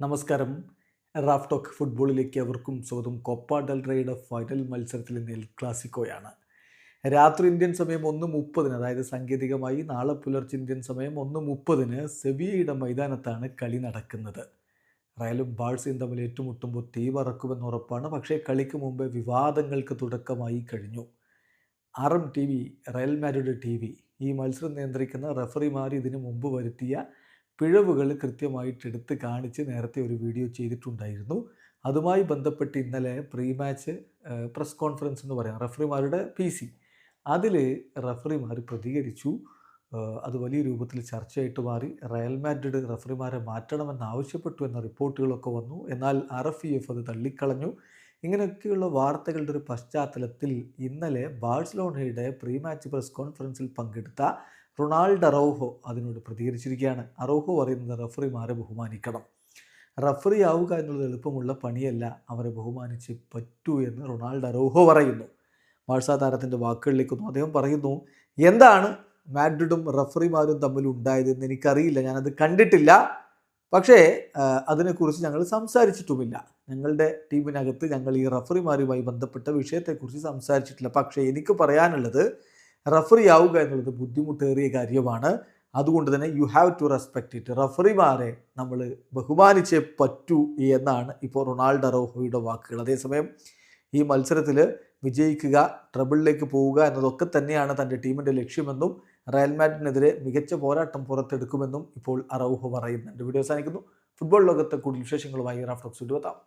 നമസ്കാരം. Raf talk ഫുട്ബോളിലേക്ക് അവർക്കും സ്വാഗതം. കോപ്പ ഡെൽ റേയുടെ ഫൈനൽ മത്സരത്തിൽ ഇന്ന് എൽ ക്ലാസിക്കോയാണ്. രാത്രി ഇന്ത്യൻ സമയം 1:30, അതായത് സാങ്കേതികമായി നാളെ പുലർച്ചെ ഇന്ത്യൻ സമയം 1:30 സെവിയയുടെ മൈതാനത്താണ് കളി നടക്കുന്നത്. റയലും ബാഴ്സയും തമ്മിൽ ഏറ്റുമുട്ടുമ്പോൾ തീ പറക്കുമെന്ന് ഉറപ്പാണ്. പക്ഷേ കളിക്ക് മുമ്പേ വിവാദങ്ങൾക്ക് തുടക്കമായി കഴിഞ്ഞു. RM TV, Real Madrid TV, ഈ മത്സരം നിയന്ത്രിക്കുന്ന റഫറിമാർ ഇതിനു മുമ്പ് വരുത്തിയ പിഴവുകൾ കൃത്യമായിട്ട് എടുത്ത് കാണിച്ച് നേരത്തെ ഒരു വീഡിയോ ചെയ്തിട്ടുണ്ടായിരുന്നു. അതുമായി ബന്ധപ്പെട്ട് ഇന്നലെ പ്രീ മാച്ച് പ്രസ് കോൺഫറൻസ് എന്ന് പറയാം, റഫറിമാരുടെ PC, അതിൽ റഫറിമാർ പ്രതികരിച്ചു. അത് വലിയ രൂപത്തിൽ ചർച്ചയായിട്ട് മാറി. റയൽ മാഡ്രിഡ് റഫറിമാരെ മാറ്റണമെന്നാവശ്യപ്പെട്ടു എന്ന റിപ്പോർട്ടുകളൊക്കെ വന്നു. എന്നാൽ RFEF അത് തള്ളിക്കളഞ്ഞു. ഇങ്ങനെയൊക്കെയുള്ള വാർത്തകളുടെ ഒരു പശ്ചാത്തലത്തിൽ ഇന്നലെ ബാഴ്സലോണയുടെ പ്രീ മാച്ച് പ്രസ് കോൺഫറൻസിൽ പങ്കെടുത്ത റൊണാൾഡോ അറൗഹോ അതിനോട് പ്രതികരിച്ചിരിക്കുകയാണ്. അറൗഹോ പറയുന്നത് റഫറിമാരെ ബഹുമാനിക്കണം, റഫറി ആവുക എന്നുള്ളത് എളുപ്പമുള്ള പണിയല്ല, അവരെ ബഹുമാനിച്ച് പറ്റൂ എന്ന് റൊണാൾഡോ അറൗഹോ പറയുന്നു. ബാഴ്സ താരത്തിൻ്റെ വാക്കുകളിലേക്കൊന്നും അദ്ദേഹം പറയുന്നു, എന്താണ് മാഡ്രിഡും റഫറിമാരും തമ്മിൽ ഉണ്ടായതെന്ന് എനിക്കറിയില്ല, ഞാനത് കണ്ടിട്ടില്ല, പക്ഷേ അതിനെക്കുറിച്ച് ഞങ്ങൾ സംസാരിച്ചിട്ടുമില്ല. ഞങ്ങളുടെ ടീമിനകത്ത് ഞങ്ങൾ ഈ റഫറിമാരുമായി ബന്ധപ്പെട്ട വിഷയത്തെക്കുറിച്ച് സംസാരിച്ചിട്ടില്ല. പക്ഷേ എനിക്ക് പറയാനുള്ളത്, റഫറി ആവുക എന്നുള്ളത് ബുദ്ധിമുട്ടേറിയ കാര്യമാണ്. അതുകൊണ്ട് തന്നെ you have to respect it, റഫറിമാരെ നമ്മൾ ബഹുമാനിച്ചേ പറ്റൂ എന്നാണ് ഇപ്പോൾ റൊണാൾഡോ അറൗഹോയുടെ വാക്കുകൾ. അതേസമയം ഈ മത്സരത്തിൽ വിജയിക്കുക, ട്രബിളിലേക്ക് പോവുക എന്നതൊക്കെ തന്നെയാണ് തൻ്റെ ടീമിൻ്റെ ലക്ഷ്യമെന്നും റയൽ മാഡ്രിഡിനെതിരെ മികച്ച പോരാട്ടം പുറത്തെടുക്കുമെന്നും ഇപ്പോൾ അറൗഹോ പറയുന്നുണ്ട്. വീഡിയോ അവസാനിക്കുന്നു. ഫുട്ബോൾ ലോകത്തെ കൂടുതൽ വിശേഷങ്ങളുമായി റാഫ് ടോക്സ് എത്താം.